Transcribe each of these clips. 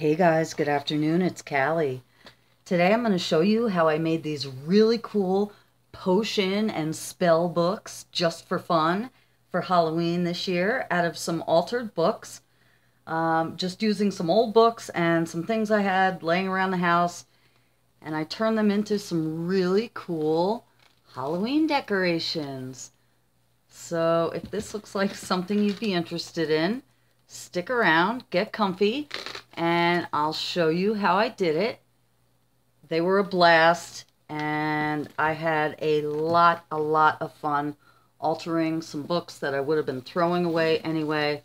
Hey guys, good afternoon. It's Cali. Today I'm going to show you how I made these really cool potion and spell books just for fun for Halloween this year out of some altered books. Just using some old books and some things I had laying around the house, and I turned them into some really cool Halloween decorations. So if this looks like something you'd be interested in, stick around, get comfy, and I'll show you how I did it. They were a blast, and I had a lot of fun altering some books that I would have been throwing away anyway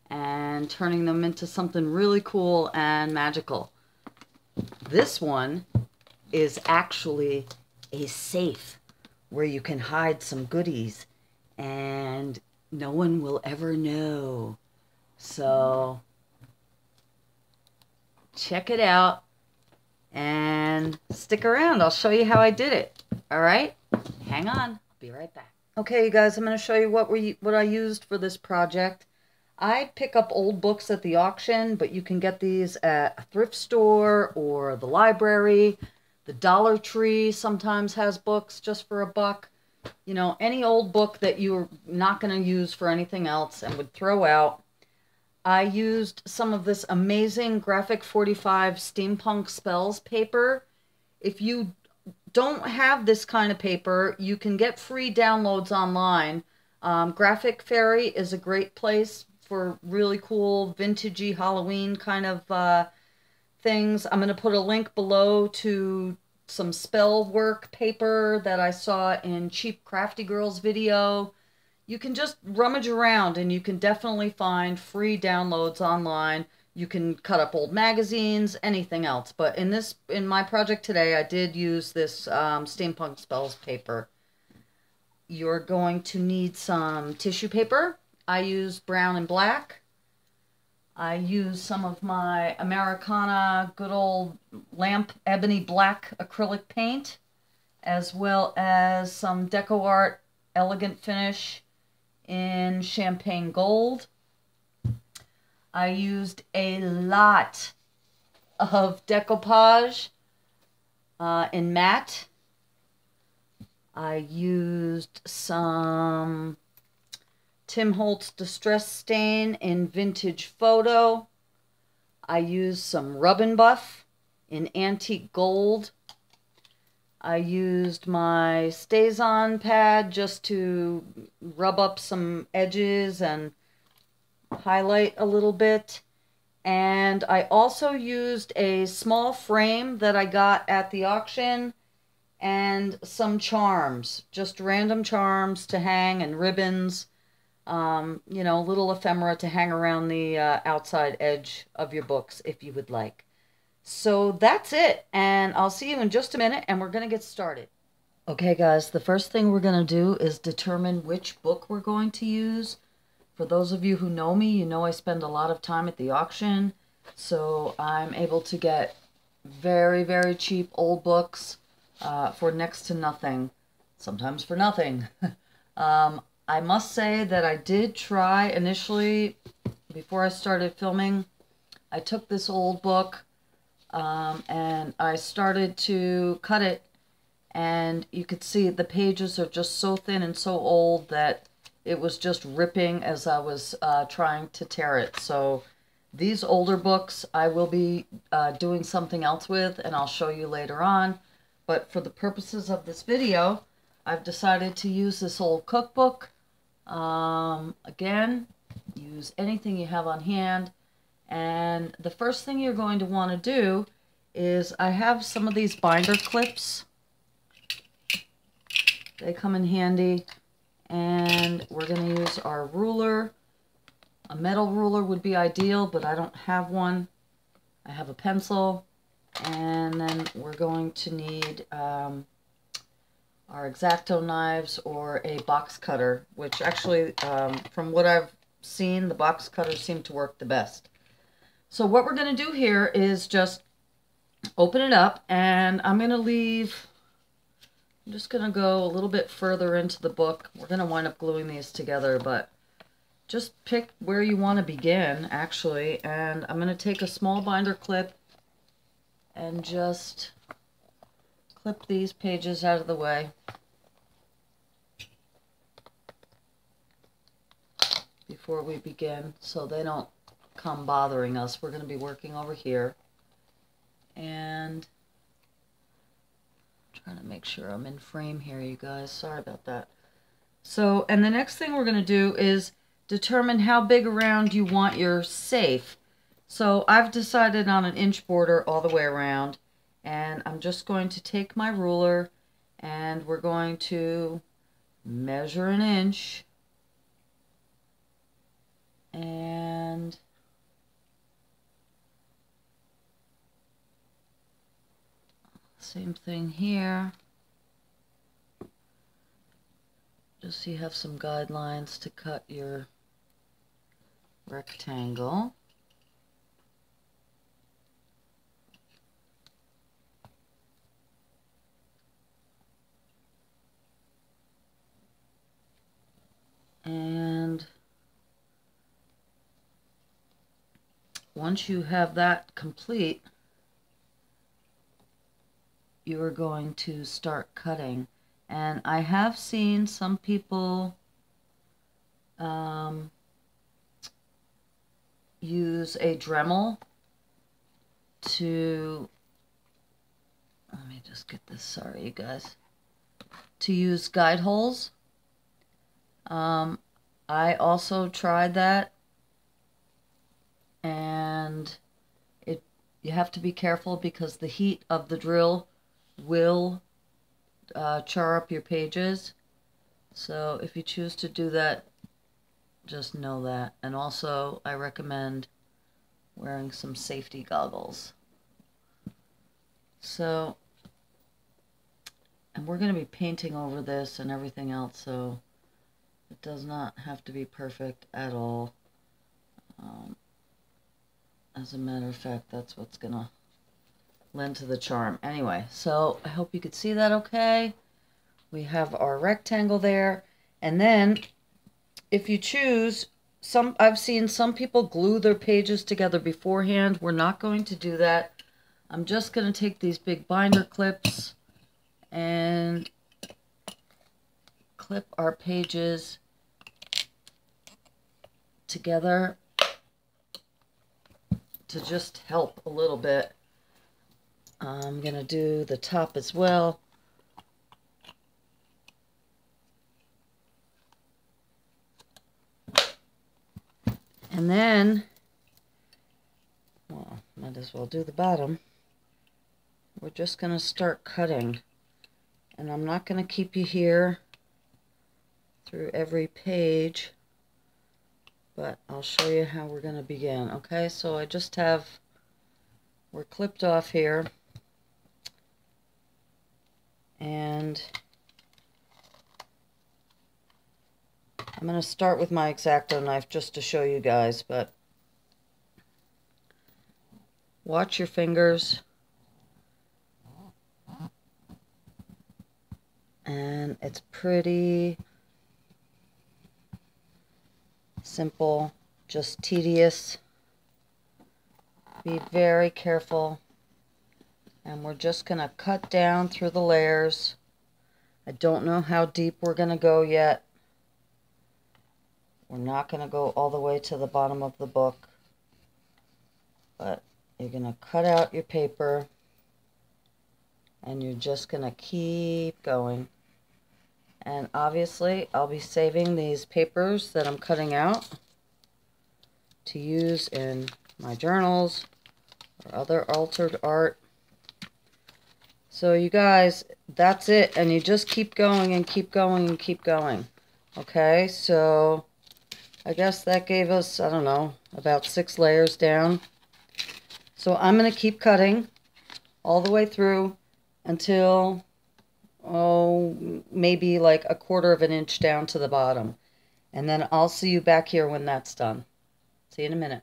and turning them into something really cool and magical. This one is actually a safe where you can hide some goodies and no one will ever know. So check it out and stick around. I'll show you how I did it. All right, hang on. I'll be right back. Okay, you guys, I'm going to show you what I used for this project. I pick up old books at the auction, but you can get these at a thrift store or the library. The Dollar Tree sometimes has books just for $1. You know, any old book that you're not going to use for anything else and would throw out. I used some of this amazing Graphic 45 Steampunk Spells paper. If you don't have this kind of paper, you can get free downloads online. Graphic Fairy is a great place for really cool vintagey Halloween kind of things. I'm going to put a link below to some spell work paper that I saw in Cheap Crafty Girl's video. You can just rummage around and you can definitely find free downloads online. You can cut up old magazines, anything else. But in my project today, I did use this Steampunk Spells paper. You're going to need some tissue paper. I used brown and black. I used some of my Americana good old lamp ebony black acrylic paint, as well as some Deco Art Elegant Finish in champagne gold. I used a lot of decoupage in matte. I used some Tim Holtz Distress Stain in Vintage Photo. I used some Rub and Buff in Antique Gold. I used my StazOn pad just to rub up some edges and highlight a little bit. And I also used a small frame that I got at the auction and some charms, just random charms to hang and ribbons, you know, little ephemera to hang around the outside edge of your books if you would like. So that's it, and I'll see you in just a minute, and we're going to get started. Okay, guys, the first thing we're going to do is determine which book we're going to use. For those of you who know me, you know I spend a lot of time at the auction, so I'm able to get very cheap old books for next to nothing, sometimes for nothing. I must say that I did try initially, before I started filming, I took this old book, and I started to cut it, and you could see the pages are just so thin and so old that it was just ripping as I was trying to tear it. So these older books I will be doing something else with, and I'll show you later on. But for the purposes of this video, I've decided to use this old cookbook. Again, use anything you have on hand. And the first thing you're going to want to do is, I have some of these binder clips. They come in handy. And we're going to use our ruler. A metal ruler would be ideal, but I don't have one. I have a pencil. And then we're going to need our X-Acto knives or a box cutter, which actually, from what I've seen, the box cutters seem to work the best. So what we're going to do here is just open it up, and I'm just going to go a little bit further into the book. We're going to wind up gluing these together, but just pick where you want to begin, actually. And I'm going to take a small binder clip and just clip these pages out of the way before we begin, so they don't come bothering us. We're going to be working over here. And I'm trying to make sure I'm in frame here, you guys. Sorry about that. So, and the next thing we're going to do is determine how big around you want your safe. So I've decided on an inch border all the way around, and I'm just going to take my ruler and we're going to measure an inch, and same thing here. Just so you have some guidelines to cut your rectangle. And once you have that complete, you are going to start cutting. And I have seen some people use a Dremel to, let me just get this, sorry you guys, to use guide holes. I also tried that, and you have to be careful because the heat of the drill will char up your pages. So if you choose to do that, just know that. And also I recommend wearing some safety goggles. So, and we're going to be painting over this and everything else, so it does not have to be perfect at all. As a matter of fact, that's what's going to lend to the charm. Anyway, so I hope you could see that okay. We have our rectangle there. And then, if you choose, I've seen some people glue their pages together beforehand. We're not going to do that. I'm just going to take these big binder clips and clip our pages together to just help a little bit. I'm going to do the top as well. And then, well, might as well do the bottom. We're just going to start cutting. And I'm not going to keep you here through every page, but I'll show you how we're going to begin. Okay, so I just have, we're clipped off here, and I'm going to start with my X-Acto knife just to show you guys, but watch your fingers, and it's pretty simple, just tedious. Be very careful. And we're just going to cut down through the layers. I don't know how deep we're going to go yet. We're not going to go all the way to the bottom of the book. But you're going to cut out your paper. And you're just going to keep going. And obviously, I'll be saving these papers that I'm cutting out to use in my journals or other altered art. So you guys, that's it. And you just keep going and keep going and keep going. Okay, so I guess that gave us, I don't know, about 6 layers down. So I'm going to keep cutting all the way through until, maybe like 1/4 of an inch down to the bottom. And then I'll see you back here when that's done. See you in a minute.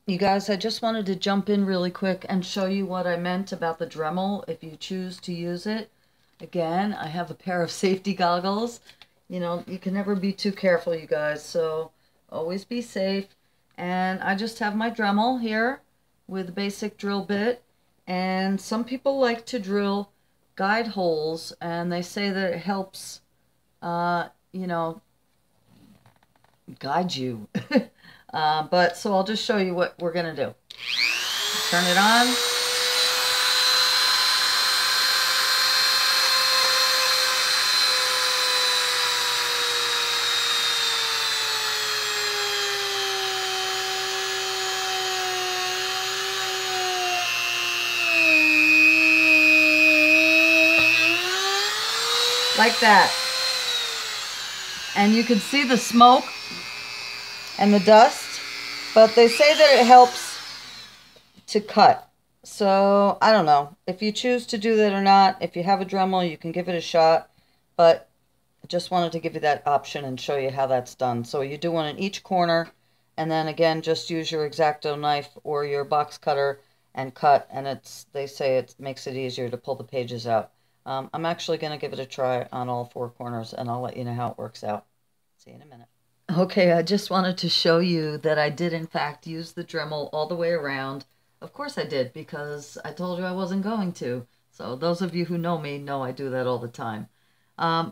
You guys, I just wanted to jump in really quick and show you what I meant about the Dremel if you choose to use it. Again, I have a pair of safety goggles. You know, you can never be too careful, you guys. So Always be safe. And I just have my Dremel here with a basic drill bit. And some people like to drill guide holes, and they say that it helps, you know, guide you. But so I'll just show you what we're going to do. Turn it on. Like that. And you can see the smoke and the dust, but they say that it helps to cut. So I don't know if you choose to do that or not. If you have a Dremel, you can give it a shot, but I just wanted to give you that option and show you how that's done. So you do one in each corner, and then again just use your X-Acto knife or your box cutter and cut, and they say it makes it easier to pull the pages out. I'm actually going to give it a try on all 4 corners, and I'll let you know how it works out. See you in a minute. Okay, I just wanted to show you that I did in fact use the Dremel all the way around. Of course I did, because I told you I wasn't going to. So those of you who know me know I do that all the time. I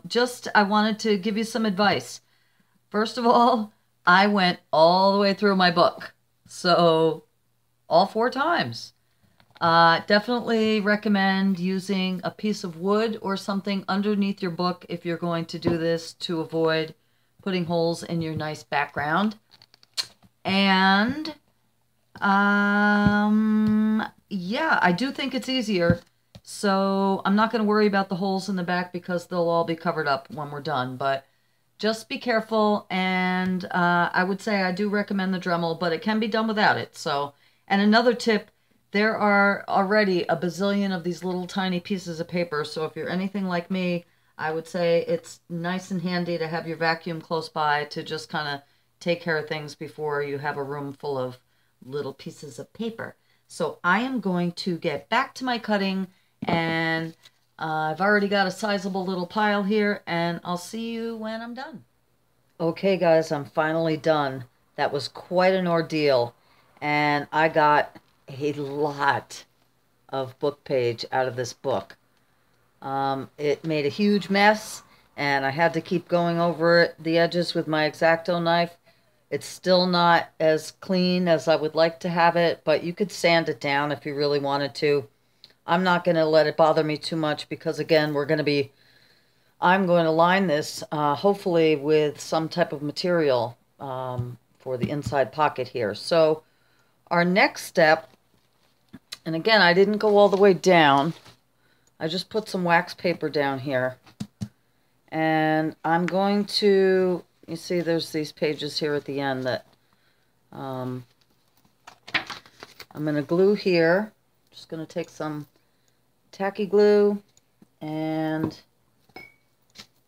wanted to give you some advice. First of all, I went all the way through my book. So all 4 times. Definitely recommend using a piece of wood or something underneath your book if you're going to do this, to avoid putting holes in your nice background. And yeah, I do think it's easier. So I'm not going to worry about the holes in the back because they'll all be covered up when we're done. But just be careful, and I would say I do recommend the Dremel, but it can be done without it. So, and another tip, there are already a bazillion of these little tiny pieces of paper, so if you're anything like me, I would say it's nice and handy to have your vacuum close by to just kind of take care of things before you have a room full of little pieces of paper. So I am going to get back to my cutting, and I've already got a sizable little pile here, and I'll see you when I'm done. Okay guys, I'm finally done. That was quite an ordeal, and I got a lot of book page out of this book. It made a huge mess, and I had to keep going over the edges with my X-Acto knife. It's still not as clean as I would like to have it, but you could sand it down if you really wanted to. I'm not going to let it bother me too much because, again, I'm going to line this, hopefully with some type of material for the inside pocket here. So our next step, and again, I didn't go all the way down. I just put some wax paper down here. And I'm going to, you see there's these pages here at the end that I'm going to glue here. Just going to take some tacky glue, and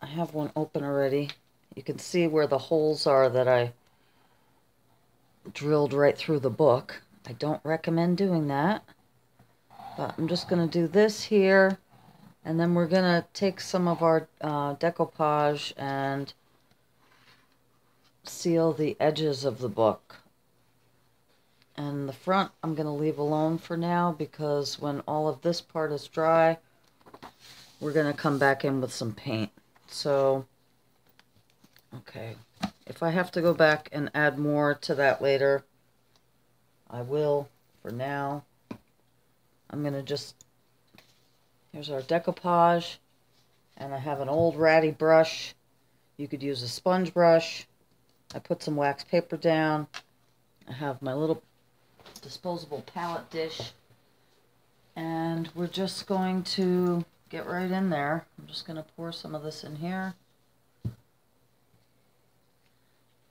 I have one open already. You can see where the holes are that I drilled right through the book. I don't recommend doing that. But I'm just going to do this here, and then we're going to take some of our decoupage and seal the edges of the book. And the front I'm going to leave alone for now, because when all of this part is dry, we're going to come back in with some paint. So, okay, if I have to go back and add more to that later, I will. For now, I'm going to just, here's our decoupage, and I have an old ratty brush. You could use a sponge brush. I put some wax paper down. I have my little disposable palette dish, and we're just going to get right in there. I'm just going to pour some of this in here.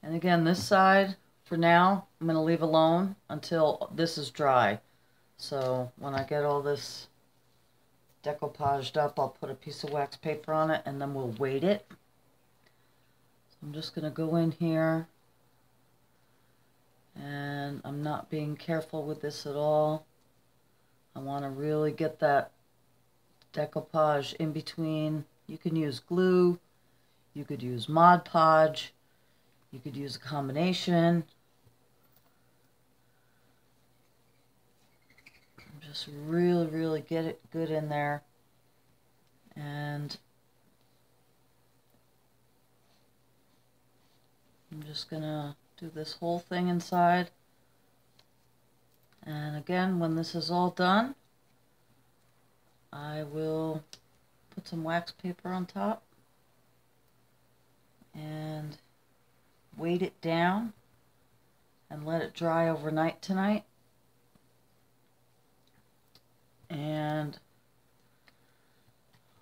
And again, this side, for now, I'm going to leave alone until this is dry. So when I get all this decoupaged up, I'll put a piece of wax paper on it, and then we'll weight it. So I'm just going to go in here, and I'm not being careful with this at all. I want to really get that decoupage in between. You can use glue, you could use Mod Podge, You could use a combination. Just really, really get it good in there. And I'm just gonna do this whole thing inside. And again, when this is all done, I will put some wax paper on top and weight it down and let it dry overnight tonight. And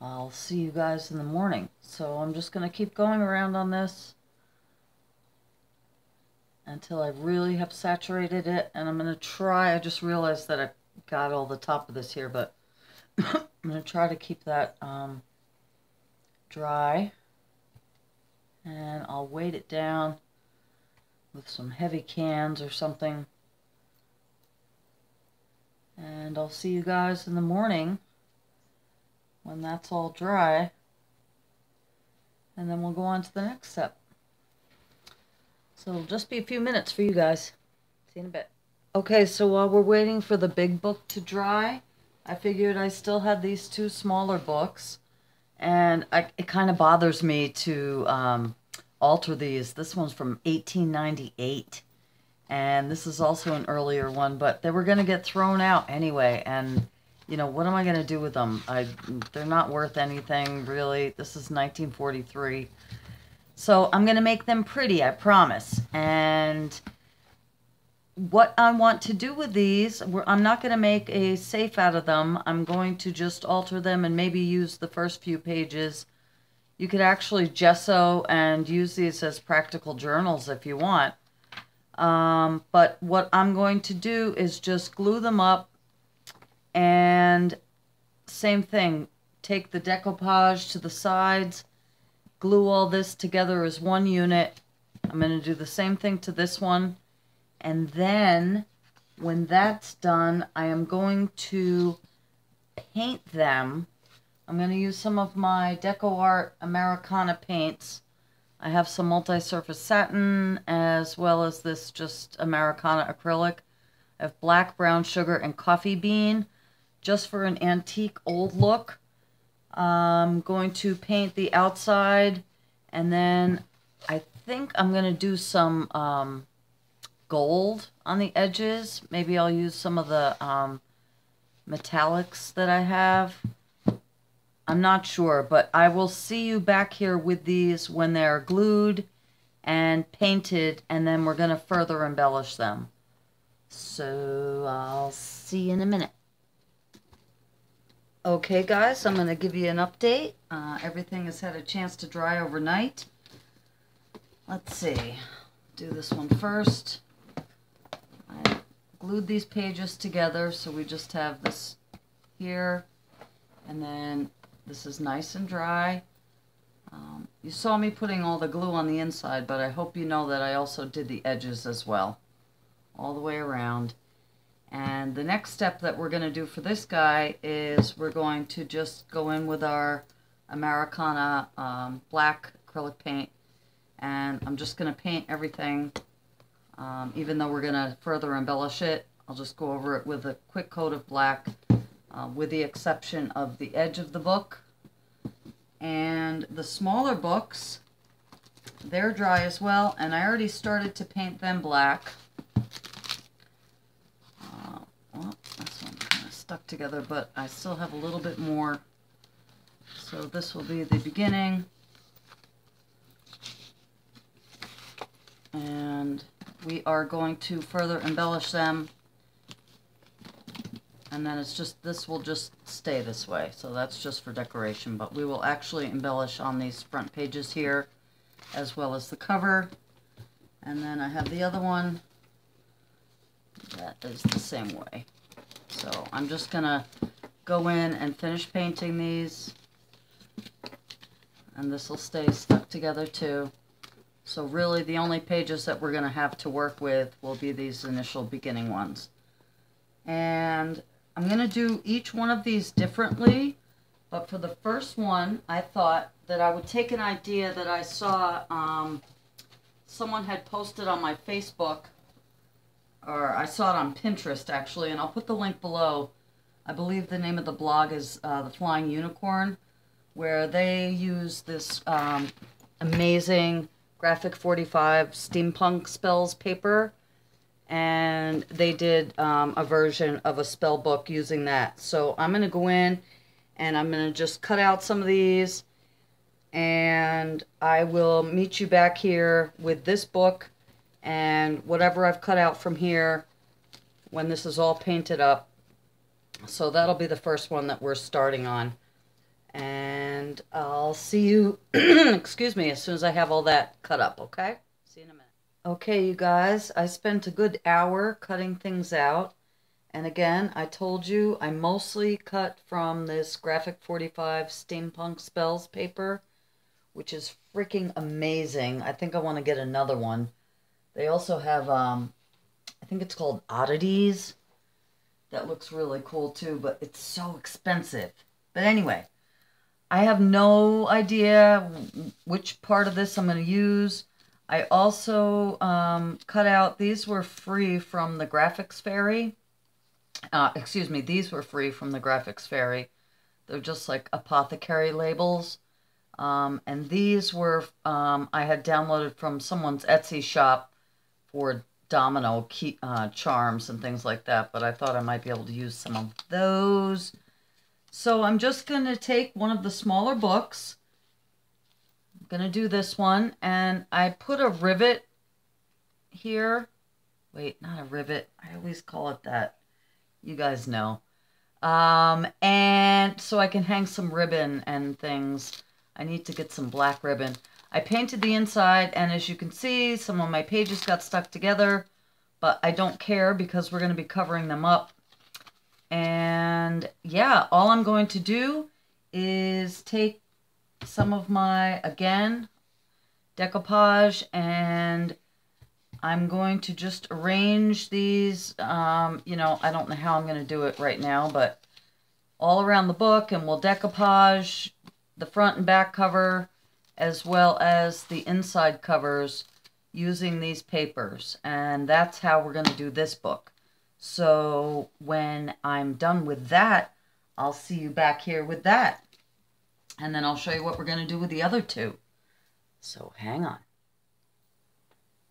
I'll see you guys in the morning. So I'm just going to keep going around on this until I really have saturated it. And I'm going to try, I just realized that I got all the top of this here, but I'm going to try to keep that dry. And I'll weight it down with some heavy cans or something. And I'll see you guys in the morning when that's all dry. And then we'll go on to the next step. So it'll just be a few minutes for you guys. See you in a bit. Okay, so while we're waiting for the big book to dry, I figured I still had these two smaller books. And it kind of bothers me to alter these. This one's from 1898. And this is also an earlier one, but they were going to get thrown out anyway. And, you know, what am I going to do with them? They're not worth anything, really. This is 1943. So I'm going to make them pretty, I promise. And what I want to do with these, I'm not going to make a safe out of them. I'm going to just alter them and maybe use the first few pages. You could actually gesso and use these as practical journals if you want. But what I'm going to do is just glue them up, and same thing, take the decoupage to the sides, glue all this together as one unit. I'm going to do the same thing to this one, and then when that's done, I am going to paint them. I'm going to use some of my Deco Art Americana paints. I have some multi-surface satin as well as this just Americana acrylic. I have black, brown sugar, and coffee bean just for an antique old look. I'm going to paint the outside, and then I think I'm going to do some gold on the edges. Maybe I'll use some of the metallics that I have. I'm not sure, but I will see you back here with these when they're glued and painted, and then we're going to further embellish them. So I'll see you in a minute. Okay, guys, I'm going to give you an update. Everything has had a chance to dry overnight. Let's see. Do this one first. I glued these pages together, so we just have this here, and then this is nice and dry. You saw me putting all the glue on the inside, but I hope you know that I also did the edges as well, all the way around. And the next step that we're going to do for this guy is we're going to just go in with our Americana black acrylic paint, and I'm just going to paint everything. Even though we're going to further embellish it, I'll just go over it with a quick coat of black, with the exception of the edge of the book. And the smaller books, they're dry as well, and I already started to paint them black. Well, this one kind of stuck together, but I still have a little bit more. So this will be the beginning. And we are going to further embellish them. And then it's just, this will just stay this way. So that's just for decoration. But we will actually embellish on these front pages here, as well as the cover. And then I have the other one. That is the same way. So I'm just going to go in and finish painting these. And this will stay stuck together too. So really the only pages that we're going to have to work with will be these initial beginning ones. And I'm going to do each one of these differently. But for the first one, I thought that I would take an idea that I saw someone had posted on my Facebook, or I saw it on Pinterest actually, and I'll put the link below. I believe the name of the blog is The Flying Unicorn, where they use this amazing Graphic 45 steampunk spells paper, and they did a version of a spell book using that. So I'm going to go in and I'm going to just cut out some of these, and I will meet you back here with this book and whatever I've cut out from here when this is all painted up. So that'll be the first one that we're starting on. And I'll see you, excuse me, as soon as I have all that cut up, okay? See you in a minute. Okay, you guys, I spent a good hour cutting things out. And again, I told you I mostly cut from this Graphic 45 Steampunk Spells paper, which is freaking amazing. I think I want to get another one. They also have, I think it's called Oddities. That looks really cool too, but it's so expensive. But anyway, I have no idea which part of this I'm going to use. I also cut out, these were free from the Graphics Fairy. Excuse me, these were free from the Graphics Fairy. They're just like apothecary labels. And these were, I had downloaded from someone's Etsy shop for domino charms and things like that, but I thought I might be able to use some of those. So I'm just going to take one of the smaller books. I'm going to do this one, and I put a rivet here. Wait, not a rivet. I always call it that. You guys know. And so I can hang some ribbon and things. I need to get some black ribbon. I painted the inside, and as you can see, some of my pages got stuck together, but I don't care because we're going to be covering them up. And yeah, all I'm going to do is take some of my, again, decoupage, and I'm going to just arrange these, you know, I don't know how I'm going to do it right now, but all around the book, and we'll decoupage the front and back cover, as well as the inside covers using these papers. And that's how we're going to do this book. So when I'm done with that, I'll see you back here with that. And then I'll show you what we're going to do with the other two. So hang on.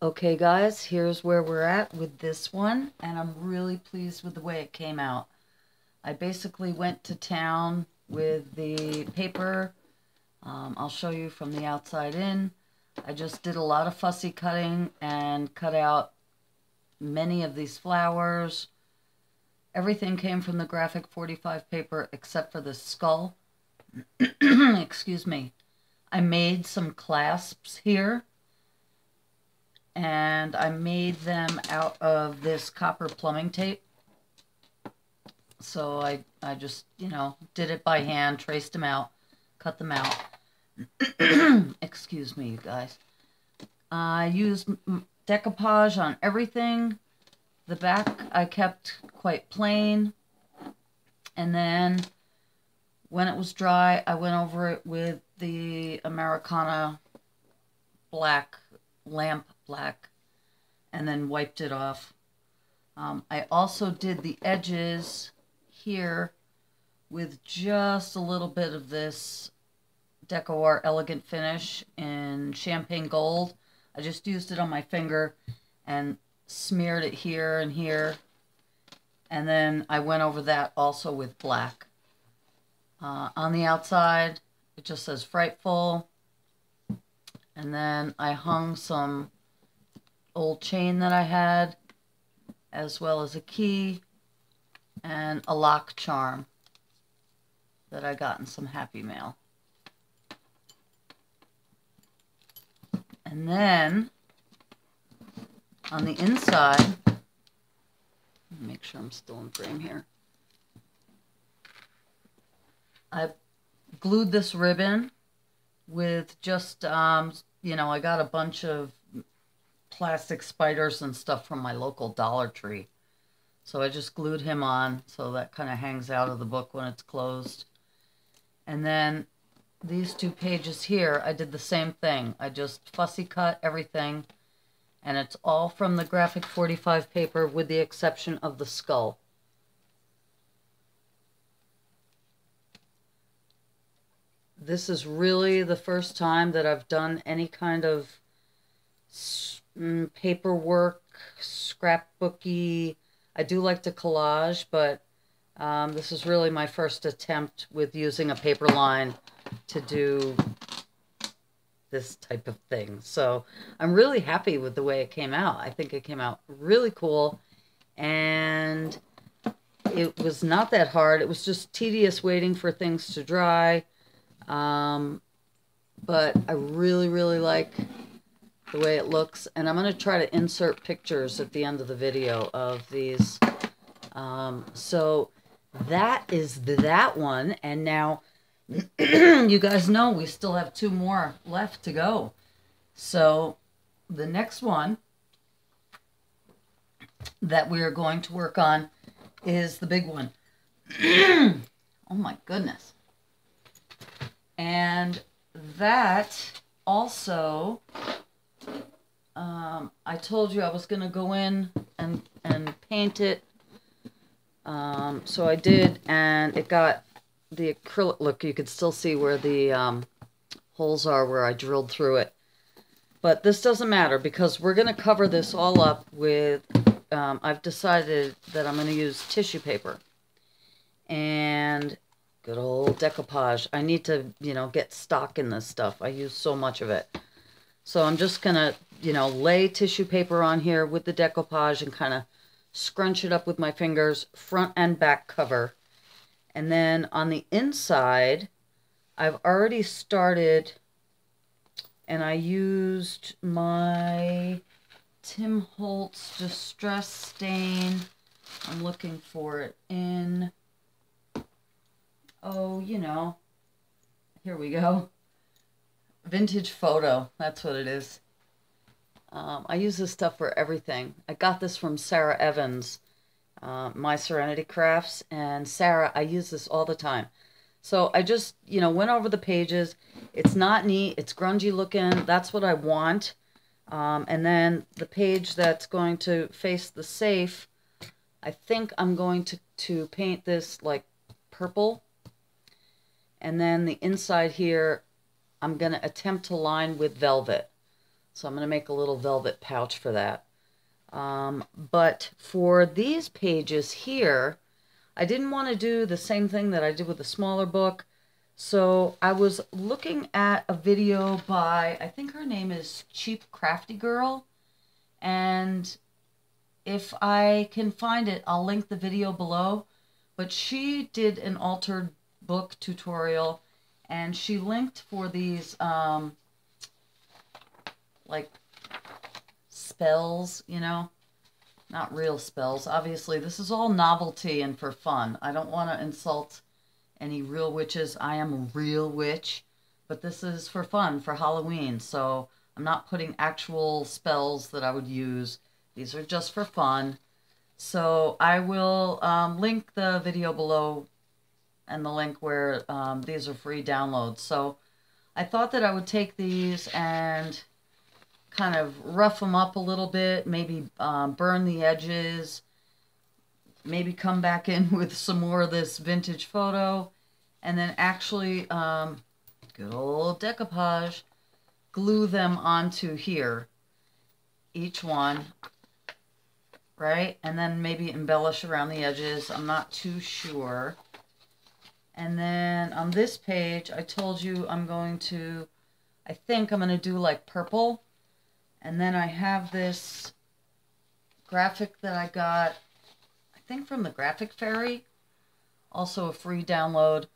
Okay guys, here's where we're at with this one. And I'm really pleased with the way it came out. I basically went to town with the paper. I'll show you from the outside in. I just did a lot of fussy cutting and cut out many of these flowers. Everything came from the Graphic 45 paper except for the skull. Excuse me. I made some clasps here, and I made them out of this copper plumbing tape. So I just, you know, did it by hand, traced them out, cut them out. Excuse me, you guys. I used decoupage on everything. The back I kept quite plain. And then when it was dry, I went over it with the Americana black, lamp black, and then wiped it off. I also did the edges here with just a little bit of this Deco Elegant Finish in Champagne Gold. I just used it on my finger and smeared it here and here. And then I went over that also with black. On the outside, it just says Frightful. And then I hung some old chain that I had, as well as a key and a lock charm that I got in some Happy Mail. And then on the inside, make sure I'm still in frame here, I glued this ribbon with just, you know, I got a bunch of plastic spiders and stuff from my local Dollar Tree. So I just glued him on, so that kind of hangs out of the book when it's closed. And then these two pages here, I did the same thing. I just fussy cut everything And it's all from the Graphic 45 paper with the exception of the skull. This is really the first time that I've done any kind of paperwork, scrapbooky. I do like to collage, but this is really my first attempt with using a paper line to do this type of thing. So I'm really happy with the way it came out. I think it came out really cool, and it was not that hard. It was just tedious waiting for things to dry. But I really, really like the way it looks. And I'm going to try to insert pictures at the end of the video of these. So that is that one. And now, you guys know we still have 2 more left to go. So the next one that we are going to work on is the big one. Oh my goodness. And that also, I told you I was going to go in and paint it. So I did, and it got the acrylic look. You could still see where the holes are where I drilled through it. But this doesn't matter because we're going to cover this all up with, I've decided that I'm going to use tissue paper. And good old decoupage. I need to, get stock in this stuff. I use so much of it. So I'm just going to, lay tissue paper on here with the decoupage and kind of scrunch it up with my fingers, front and back cover. And then on the inside, I've already started, and I used my Tim Holtz Distress Stain. I'm looking for it in... Oh, here we go. Vintage Photo, that's what it is. I use this stuff for everything. I got this from Sarah Evans, My Serenity Crafts, and Sarah, I use this all the time. So I just, went over the pages. It's not neat, it's grungy looking, that's what I want. And then the page that's going to face the safe, I think I'm going to paint this like purple. And then the inside here, I'm going to attempt to line with velvet. So I'm going to make a little velvet pouch for that. But for these pages here, I didn't want to do the same thing that I did with the smaller book. So I was looking at a video by, I think her name is Cheap Crafty Girl. And if I can find it, I'll link the video below. But she did an altered book tutorial, and she linked for these like spells, not real spells. Obviously this is all novelty and for fun. I don't want to insult any real witches. I am a real witch, but this is for fun, for Halloween, so I'm not putting actual spells that I would use. These are just for fun. So I will link the video below and the link where these are free downloads. So I thought that I would take these and kind of rough them up a little bit, maybe burn the edges, maybe come back in with some more of this Vintage Photo, and then actually, good old decoupage, glue them onto here, each one, right? And then maybe embellish around the edges. I'm not too sure. And then on this page, I told you I think I'm going to do like purple. And then I have this graphic that I got, I think from the Graphic Fairy, also a free download.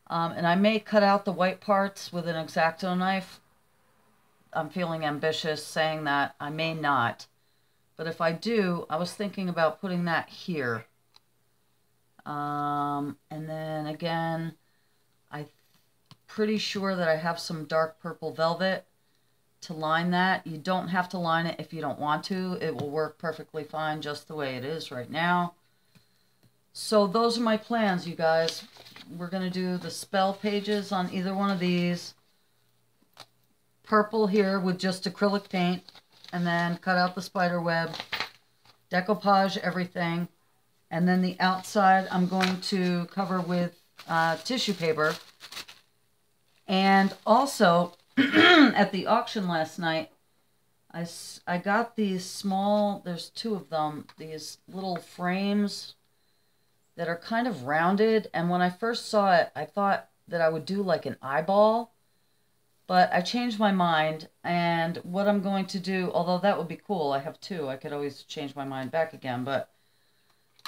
And I may cut out the white parts with an X-Acto knife. I'm feeling ambitious saying that. I may not. But if I do, I was thinking about putting that here. And then again, I'm pretty sure that I have some dark purple velvet to line that. You don't have to line it if you don't want to. It will work perfectly fine just the way it is right now. So those are my plans, you guys. We're going to do the spell pages on either one of these. Purple here with just acrylic paint. and then cut out the spider web, decoupage everything, and then the outside I'm going to cover with tissue paper. And also, at the auction last night, I got these small, there's two of them, these little frames that are kind of rounded. And when I first saw it, I thought that I would do like an eyeball, but I changed my mind. And what I'm going to do, although that would be cool, I have two, I could always change my mind back again, but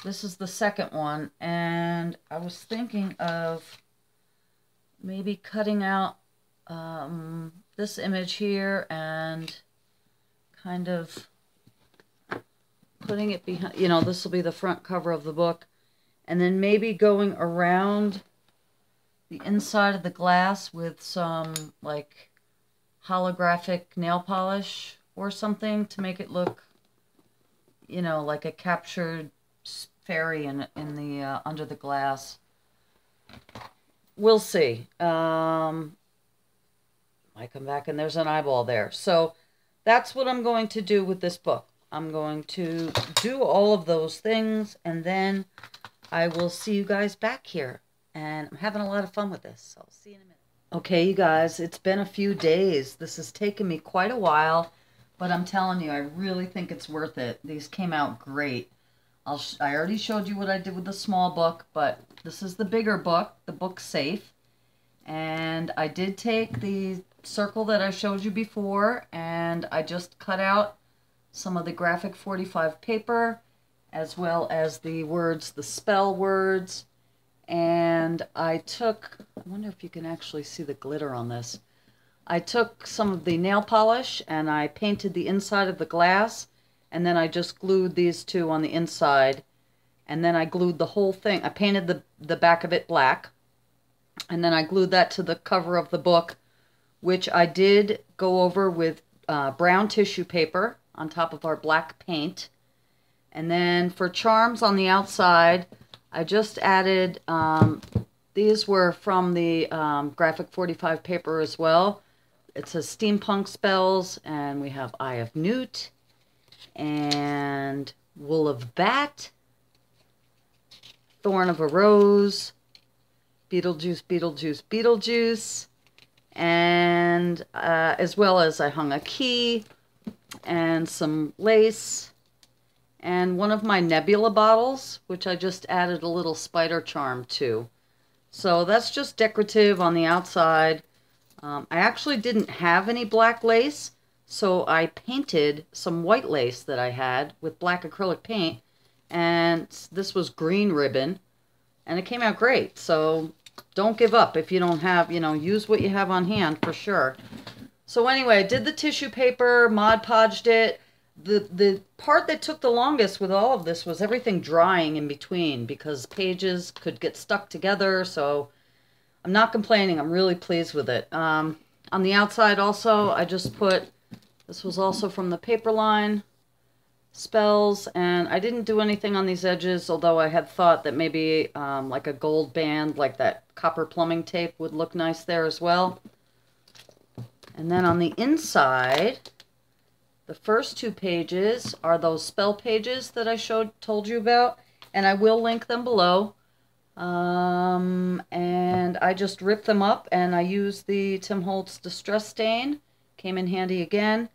this is the second one. And I was thinking of maybe cutting out this image here and kind of putting it behind, you know, this will be the front cover of the book, and then maybe going around the inside of the glass with some like holographic nail polish or something to make it look, you know, like a captured fairy in the under the glass. We'll see. Might come back and there's an eyeball there. So that's what I'm going to do with this book. I'm going to do all of those things, and then I will see you guys back here. And I'm having a lot of fun with this, so I'll see you in a minute. Okay, you guys, it's been a few days. This has taken me quite a while, but I'm telling you, I really think it's worth it. These came out great. I already showed you what I did with the small book, but this is the bigger book, the book Safe. And I did take the circle that I showed you before, and I just cut out some of the graphic 45 paper, as well as the words, the spell words. And I took, I wonder if you can actually see the glitter on this. I took some of the nail polish and I painted the inside of the glass, and then I just glued these two on the inside, and then I glued the whole thing. I painted the back of it black, and then I glued that to the cover of the book, which I did go over with brown tissue paper on top of our black paint. And then for charms on the outside, I just added, these were from the graphic 45 paper as well. It says Steampunk Spells, and we have Eye of Newt, and Wool of Bat, Thorn of a Rose, Beetlejuice, Beetlejuice, Beetlejuice, and as well as I hung a key and some lace, and one of my nebula bottles, which I just added a little spider charm to. So that's just decorative on the outside. I actually didn't have any black lace, so I painted some white lace that I had with black acrylic paint, and this was green ribbon, and it came out great. So don't give up if you don't have, you know, use what you have on hand for sure. So anyway, I did the tissue paper, Mod Podged it. The part that took the longest with all of this was everything drying in between, because pages could get stuck together. So I'm not complaining. I'm really pleased with it. On the outside also, I just put, this was also from the paper line, spells, and I didn't do anything on these edges, although I had thought that maybe like a gold band, like that copper plumbing tape, would look nice there as well. And then on the inside, the first two pages are those spell pages that I told you about, and I will link them below. And I just ripped them up, and I used the Tim Holtz Distress Stain, came in handy again,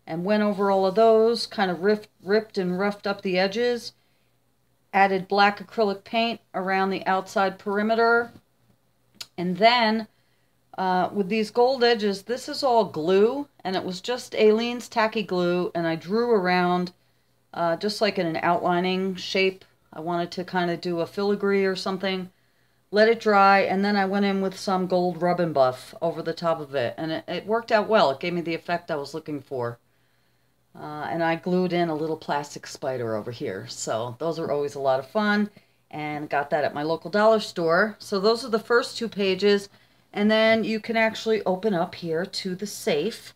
and went over all of those, kind of ripped and roughed up the edges, added black acrylic paint around the outside perimeter, and then with these gold edges, this is all glue, and it was just Aleene's tacky glue, and I drew around just like in an outlining shape. I wanted to kind of do a filigree or something. Let it dry, and then I went in with some gold rub and buff over the top of it, and it worked out well. It gave me the effect I was looking for. And I glued in a little plastic spider over here. So those are always a lot of fun, and got that at my local dollar store. So those are the first two pages. And then you can actually open up here to the safe.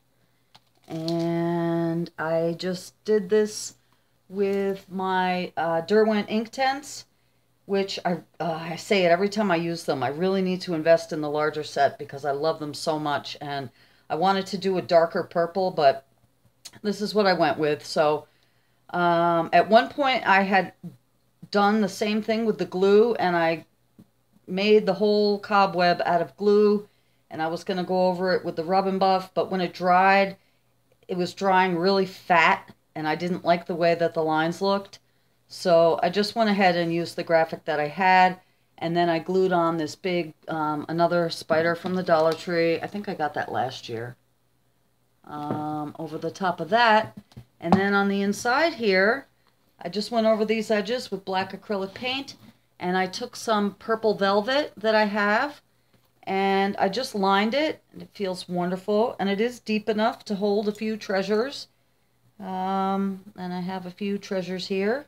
And I just did this with my Derwent Inktense, which I say it every time I use them. I really need to invest in the larger set because I love them so much. And I wanted to do a darker purple, but this is what I went with. So at one point I had done the same thing with the glue, and I made the whole cobweb out of glue, and I was going to go over it with the Rub and Buff, but when it dried, it was drying really fat, and I didn't like the way that the lines looked. So I just went ahead and used the graphic that I had, and then I glued on this big, another spider from the Dollar Tree. I think I got that last year. Over the top of that, and then on the inside here, I just went over these edges with black acrylic paint, and I took some purple velvet that I have, and I just lined it, and it feels wonderful, and it is deep enough to hold a few treasures. And I have a few treasures here.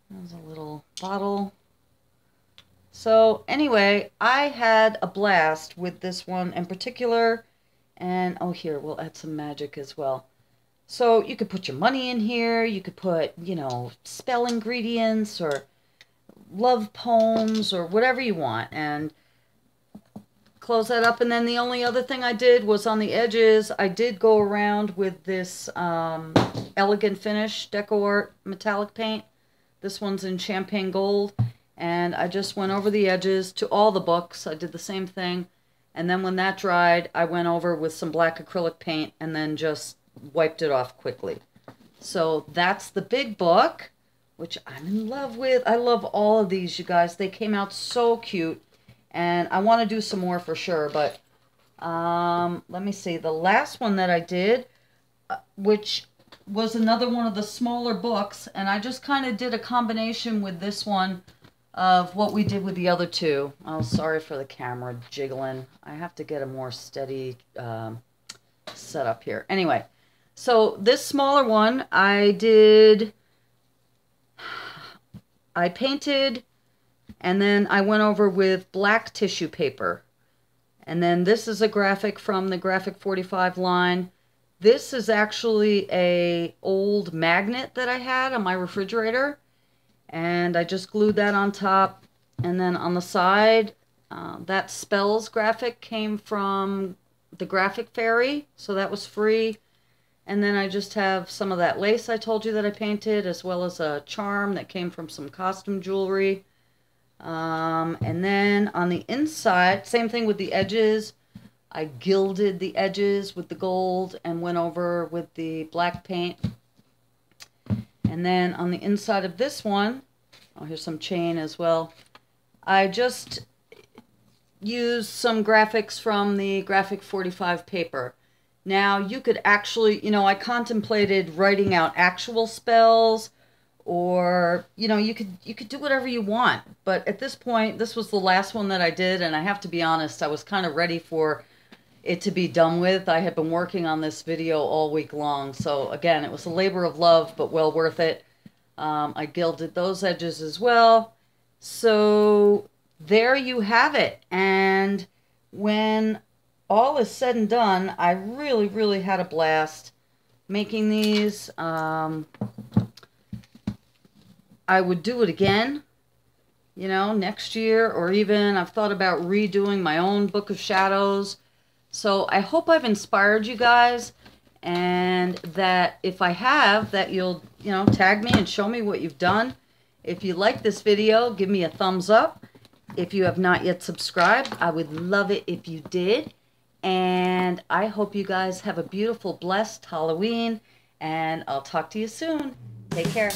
There's a little bottle. So anyway, I had a blast with this one in particular, and oh, here, we'll add some magic as well. So you could put your money in here, you could put, you know, spell ingredients or love poems or whatever you want, and close that up. And then the only other thing I did was on the edges, I did go around with this Elegant Finish Deco Art metallic paint. This one's in champagne gold, and I just went over the edges to all the books. I did the same thing, and then when that dried, I went over with some black acrylic paint and then just wiped it off quickly. So that's the big book, which I'm in love with. I love all of these, you guys. They came out so cute, and I want to do some more for sure. But let me see. The last one that I did, which was another one of the smaller books, and I just kind of did a combination with this one of what we did with the other two. Oh, sorry for the camera jiggling. I have to get a more steady setup here. Anyway, so this smaller one, I painted, and then I went over with black tissue paper. And then this is a graphic from the Graphic 45 line. This is actually a old magnet that I had on my refrigerator, and I just glued that on top. And then on the side, that spells graphic came from the Graphic Fairy, so that was free. And then I just have some of that lace I told you that I painted, as well as a charm that came from some costume jewelry. And then on the inside, same thing with the edges. I gilded the edges with the gold and went over with the black paint. And then on the inside of this one, oh, here's some chain as well. I just used some graphics from the Graphic 45 paper. Now, you could actually, you know, I contemplated writing out actual spells, or, you know, you could do whatever you want. But at this point, this was the last one that I did, and I have to be honest, I was kind of ready for it to be done with. I had been working on this video all week long, so again, it was a labor of love, but well worth it. I gilded those edges as well. So there you have it. And when all is said and done, I really had a blast making these. I would do it again, you know, next year, or even I've thought about redoing my own Book of Shadows. So I hope I've inspired you guys, and that if I have, that you'll, you know, tag me and show me what you've done. If you like this video, give me a thumbs up. If you have not yet subscribed, I would love it if you did. And I hope you guys have a beautiful, blessed Halloween, and I'll talk to you soon. Take care.